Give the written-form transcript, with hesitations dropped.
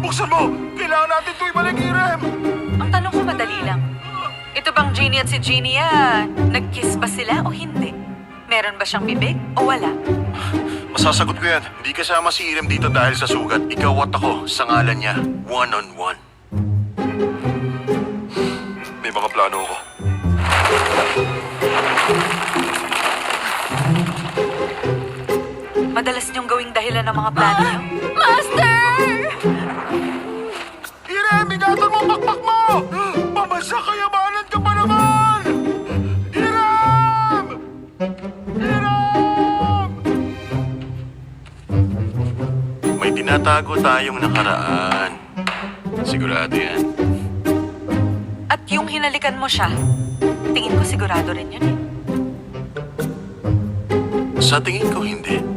Buksan mo! Kailangan natin ito ibalik, Irem! Ang tanong ko madali lang. Ito bang Jeannie at si Genia, nag-kiss ba sila o hindi? Meron ba siyang bibig o wala? Masasagot ko yan. Hindi kasama si Irem dito dahil sa sugat. Ikaw at ako sa ngalan niya. One-on-one. May mga plano ako. Madalas niyong gawing dahilan ng mga plano niyo? Master! Irem, ingatan mo ang pakpak mo! Pamasa kayamanan ka pa naman! Irem! Irem! May tinatago tayong nakaraan. Sigurado yan. At yung hinalikan mo siya, tingin ko sigurado rin yun eh. Sa tingin ko hindi.